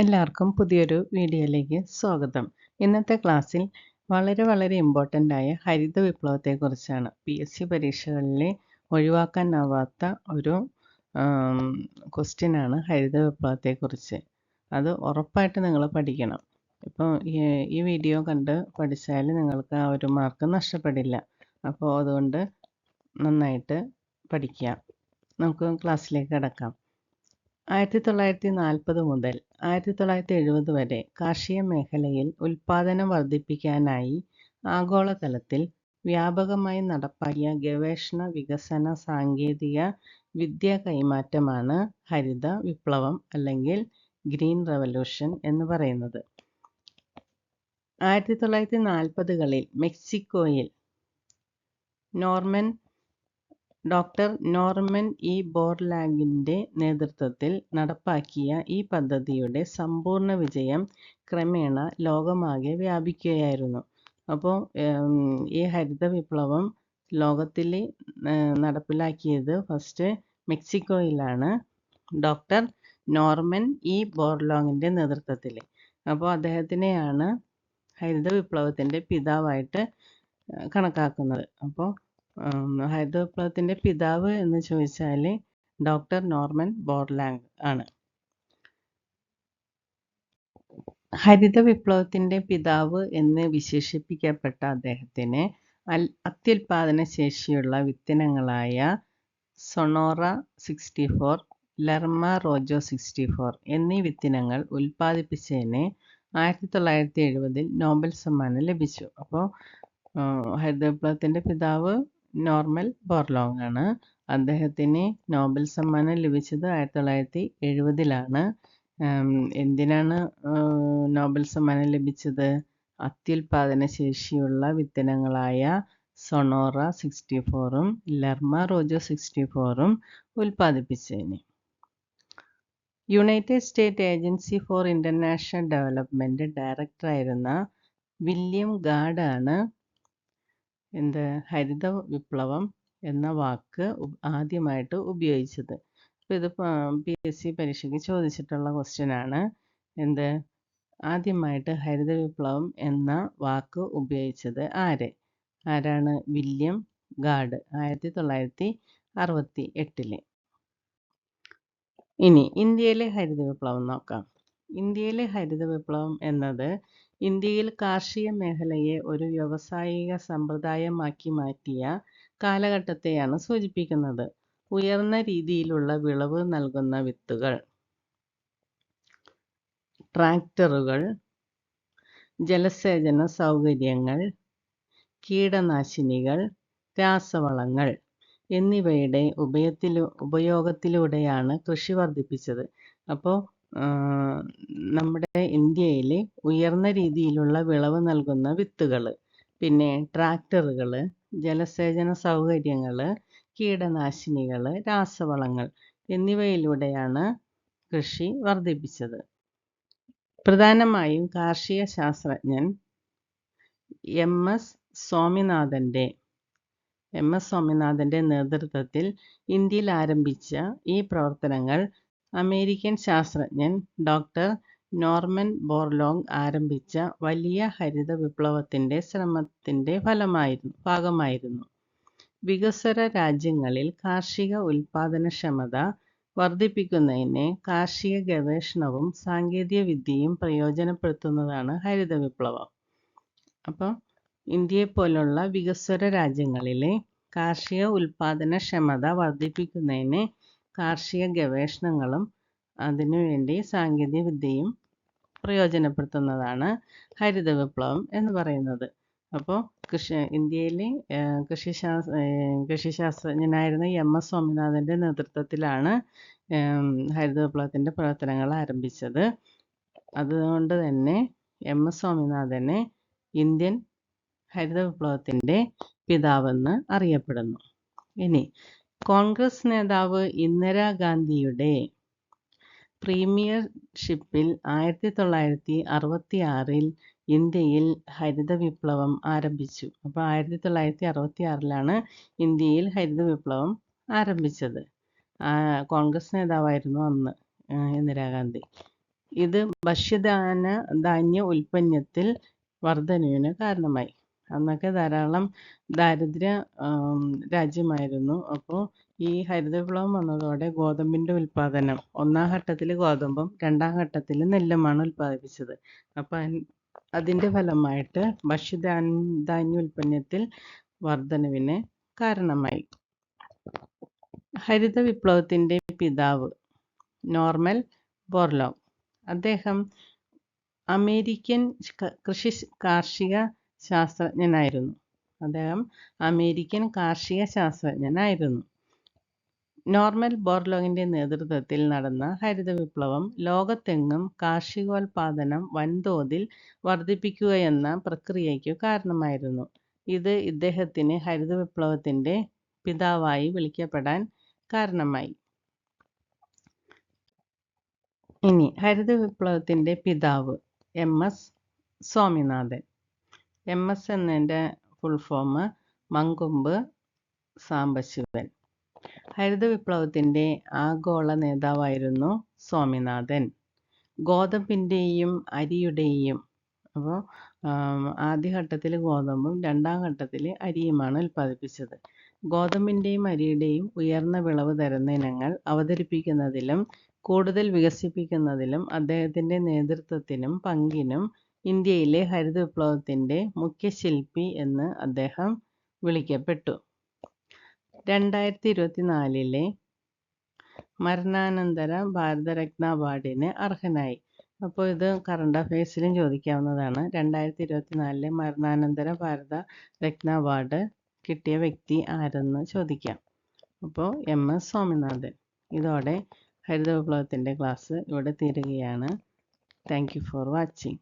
എല്ലാവർക്കും പുതിയൊരു വീഡിയോയിലേക്ക് സ്വാഗതം. ഇന്നത്തെ ക്ലാസ്സിൽ വളരെ ഇമ്പോർട്ടൻ്റ് ആയ ഹരിത വിപ്ലവത്തെക്കുറിച്ചാണ്. PSC പരീക്ഷകളിൽ ഒഴിവാക്കാനാവാത്ത ഒരു ക്വസ്റ്റ്യനാണ് ഹരിത വിപ്ലവത്തെക്കുറിച്ച്. അത് ഉറപ്പായിട്ട് നിങ്ങൾ പഠിക്കണം. ഇപ്പോൾ ഈ വീഡിയോ കണ്ട് പഠിച്ചാൽ നിങ്ങൾക്ക് ആ ഒരു മാർക്ക് നഷ്ടപ്പെടില്ല. അപ്പോൾ അതുകൊണ്ട് നന്നായിട്ട് പഠിക്കുക. നമുക്ക് ക്ലാസ്സിലേക്ക് കടക്കാം. 1940 മുതൽ 1970 വരെ കാർഷിക മേഖലയിൽ ഉൽപ്പാദനം വർദ്ധിപ്പിക്കാനായി ആഗോളതലത്തിൽ വ്യാപകമായി നടപ്പാക്കിയ ഗവേഷണ വികസന സാങ്കേതിക വിദ്യ കൈമാറ്റമാണ് ഹരിത വിപ്ലവം അല്ലെങ്കിൽ ഗ്രീൻ റവല്യൂഷൻ എന്ന് പറയുന്നത്. 1940കളിൽ മെക്സിക്കോയിൽ ഡോക്ടർ നോർമൻ ഇ ബോർലാഗിൻ്റെ നേതൃത്വത്തിൽ നടപ്പാക്കിയ ഈ പദ്ധതിയുടെ സമ്പൂർണ്ണ വിജയം ക്രമേണ ലോകമാകെ വ്യാപിക്കുകയായിരുന്നു. അപ്പോൾ ഈ ഹരിത വിപ്ലവം ലോകത്തിൽ നടപ്പിലാക്കിയത് ഫസ്റ്റ് മെക്സിക്കോയിലാണ്, ഡോക്ടർ നോർമൻ ഇ ബോർലോഗിൻ്റെ നേതൃത്വത്തിൽ. അപ്പോൾ അദ്ദേഹത്തിനെയാണ് ഹരിത വിപ്ലവത്തിൻ്റെ പിതാവായിട്ട് കണക്കാക്കുന്നത്. അപ്പോൾ ഹരിത വിപ്ലവത്തിൻ്റെ പിതാവ് എന്ന് ചോദിച്ചാൽ ഡോക്ടർ നോർമൻ ബോർലാഗ് ആണ്. ഹരിത വിപ്ലവത്തിൻ്റെ പിതാവ് എന്ന് വിശേഷിപ്പിക്കപ്പെട്ട അദ്ദേഹത്തിന് അത്യുൽപാദന ശേഷിയുള്ള വിത്തിനങ്ങളായ സൊണോറ 64, ലർമ റോജോ 64 എന്നീ വിത്തിനങ്ങൾ ഉൽപ്പാദിപ്പിച്ചതിന് 1970 നോബൽ സമ്മാനം ലഭിച്ചു. അപ്പോൾ ഹരിത വിപ്ലവത്തിൻ്റെ പിതാവ് നോർമൻ ബോർലോഗ് ആണ്. അദ്ദേഹത്തിന് നോബൽ സമ്മാനം ലഭിച്ചത് 1970 എന്തിനാണ് നോബൽ സമ്മാനം ലഭിച്ചത്? അത്യുൽപാദന ശേഷിയുള്ള വിത്തിനങ്ങളായ സൊണോറ 64ഉം ലർമ റോജോ 64ഉം ഉൽപ്പാദിപ്പിച്ചതിന്. United State Agency for International Development ഡയറക്ടറായിരുന്ന വില്യം ഗാർഡ് ആണ് ഹരിത വിപ്ലവം എന്ന വാക്ക് ആദ്യമായിട്ട് ഉപയോഗിച്ചത്. അപ്പോൾ ഇത് PSC പരീക്ഷയ്ക്ക് ചോദിച്ചിട്ടുള്ള ക്വസ്റ്റ്യനാണ്. ആദ്യമായിട്ട് ഹരിത വിപ്ലവം എന്ന വാക്ക് ഉപയോഗിച്ചത് ആരാണ്? William guard 1968. ഇനി ഇന്ത്യയിലെ ഹരിത വിപ്ലവം നോക്കാം. ഇന്ത്യയിലെ ഹരിത വിപ്ലവം എന്നത് ഇന്ത്യയിൽ കാർഷിക മേഖലയെ ഒരു വ്യാവസായിക സമ്പ്രദായമാക്കി മാറ്റിയ കാലഘട്ടത്തെയാണ് സൂചിപ്പിക്കുന്നത്. ഉയർന്ന രീതിയിലുള്ള വിളവ് നൽകുന്ന വിത്തുകൾ, ട്രാക്ടറുകൾ, ജലസേചന സൗകര്യങ്ങൾ, കീടനാശിനികൾ, രാസവളങ്ങൾ എന്നിവയുടെ ഉപയോഗത്തിലൂടെയാണ് കൃഷി വർദ്ധിപ്പിച്ചത്. അപ്പോൾ നമ്മുടെ ഇന്ത്യയിൽ ഉയർന്ന രീതിയിലുള്ള വിളവ് നൽകുന്ന വിത്തുകൾ, പിന്നെ ട്രാക്ടറുകൾ, ജലസേചന സൗകര്യങ്ങൾ, കീടനാശിനികൾ, രാസവളങ്ങൾ എന്നിവയിലൂടെയാണ് കൃഷി വർദ്ധിപ്പിച്ചത്. പ്രധാനമായും കാർഷിക ശാസ്ത്രജ്ഞൻ MS സ്വാമിനാഥൻ്റെ നേതൃത്വത്തിൽ ഇന്ത്യയിൽ ആരംഭിച്ച ഈ പ്രവർത്തനങ്ങൾ അമേരിക്കൻ ശാസ്ത്രജ്ഞൻ ഡോക്ടർ നോർമൻ ബോർലോഗ് ആരംഭിച്ച വലിയ ഹരിത വിപ്ലവത്തിൻ്റെ ശ്രമത്തിൻ്റെ ഭാഗമായിരുന്നു. വികസ്വര രാജ്യങ്ങളിൽ കാർഷിക ഉൽപ്പാദനക്ഷമത വർദ്ധിപ്പിക്കുന്നതിന് കാർഷിക ഗവേഷണവും സാങ്കേതിക വിദ്യയും പ്രയോജനപ്പെടുത്തുന്നതാണ് ഹരിത വിപ്ലവം. അപ്പോൾ ഇന്ത്യയെപ്പോലുള്ള വികസ്വര രാജ്യങ്ങളിലെ കാർഷിക ഉൽപ്പാദനക്ഷമത വർദ്ധിപ്പിക്കുന്നതിന് കാർഷിക ഗവേഷണങ്ങളും അതിനുവേണ്ടി സാങ്കേതിക വിദ്യയും പ്രയോജനപ്പെടുത്തുന്നതാണ് ഹരിത വിപ്ലവം എന്ന് പറയുന്നത്. അപ്പോൾ ഇന്ത്യയിലെ കൃഷിശാസ്ത്രജ്ഞനായിരുന്ന MS സ്വാമിനാഥൻ്റെ നേതൃത്വത്തിലാണ് ഹരിത വിപ്ലവത്തിൻ്റെ പ്രവർത്തനങ്ങൾ ആരംഭിച്ചത്. അതുകൊണ്ട് തന്നെ MS സ്വാമിനാഥനെ ഇന്ത്യൻ ഹരിത വിപ്ലവത്തിൻ്റെ പിതാവെന്ന് അറിയപ്പെടുന്നു. ഇനി കോൺഗ്രസ് നേതാവ് ഇന്ദിരാഗാന്ധിയുടെ പ്രീമിയർഷിപ്പിൽ 1966 ഇന്ത്യയിൽ ഹരിത വിപ്ലവം ആരംഭിച്ചു. അപ്പോൾ 1966 ഇന്ത്യയിൽ ഹരിത വിപ്ലവം ആരംഭിച്ചത്. കോൺഗ്രസ് നേതാവായിരുന്നു അന്ന് ഇന്ദിരാഗാന്ധി. ഇത് ധാന്യ ഉൽപ്പന്നത്തിൽ വർധനവിന് കാരണമായി. അന്നൊക്കെ ധാരാളം ദാരിദ്ര്യ രാജ്യമായിരുന്നു. അപ്പോൾ ഈ ഹരിത വിപ്ലവം വന്നതോടെ ഗോതമ്പിൻ്റെ ഉൽപ്പാദനം, ഒന്നാം ഘട്ടത്തിൽ ഗോതമ്പും രണ്ടാം ഘട്ടത്തിൽ നെല്ലുമാണ് ഉൽപ്പാദിപ്പിച്ചത്. അപ്പം അതിൻ്റെ ഫലമായിട്ട് ധാന്യ ഉൽപ്പന്നത്തിൽ വർധനവിന് കാരണമായി. ഹരിത വിപ്ലവത്തിൻ്റെ പിതാവ് നോർമൻ ബോർലോഗ്. അദ്ദേഹം അമേരിക്കൻ കാർഷിക ശാസ്ത്രജ്ഞനായിരുന്നു. നോർമൻ ബോർലോഗിൻ്റെ നേതൃത്വത്തിൽ നടന്ന ഹരിത വിപ്ലവം ലോകത്തെങ്ങും കാർഷികോൽപാദനം വൻതോതിൽ വർദ്ധിപ്പിക്കുകയെന്ന പ്രക്രിയയ്ക്കു കാരണമായിരുന്നു. ഇത് ഇദ്ദേഹത്തിന് ഹരിത വിപ്ലവത്തിൻ്റെ പിതാവായി വിളിക്കപ്പെടാൻ കാരണമായി. ഇനി ഹരിത വിപ്ലവത്തിൻ്റെ പിതാവ് MS സ്വാമിനാഥൻ. MS എന്നതിൻ്റെ ഫുൾ ഫോം മങ്കൊമ്പ് സാംബശിവൻ. ഹരിത വിപ്ലവത്തിൻ്റെ ആഗോള നേതാവായിരുന്നു സ്വാമിനാഥൻ. ഗോതമ്പിൻ്റെയും അരിയുടെയും, അപ്പോൾ ആദ്യഘട്ടത്തിൽ ഗോതമ്പും രണ്ടാം ഘട്ടത്തിൽ അരിയുമാണ് ഉൽപ്പാദിപ്പിച്ചത്. ഗോതമ്പിൻ്റെയും അരിയുടെയും ഉയർന്ന വിളവ് തരുന്ന ഇനങ്ങൾ അവതരിപ്പിക്കുന്നതിലും കൂടുതൽ വികസിപ്പിക്കുന്നതിലും അദ്ദേഹത്തിൻ്റെ നേതൃത്വത്തിനും പങ്കിനും ഇന്ത്യയിലെ ഹരിത വിപ്ലവത്തിൻ്റെ മുഖ്യ ശില്പി എന്ന് അദ്ദേഹം വിളിക്കപ്പെട്ടു. 2024 മരണാനന്തര ഭാരതരത്ന അവാർഡിന് അർഹനായി. അപ്പോൾ ഇത് കറണ്ട് അഫയേഴ്സിലും ചോദിക്കാവുന്നതാണ്. 2024 മരണാനന്തര ഭാരതരത്ന അവാർഡ് കിട്ടിയ വ്യക്തി ആരെന്ന് ചോദിക്കാം. അപ്പോൾ MS സ്വാമിനാഥൻ. ഇതോടെ ഹരിത വിപ്ലവത്തിൻ്റെ ക്ലാസ് ഇവിടെ തീരുകയാണ്. Thank you for watching.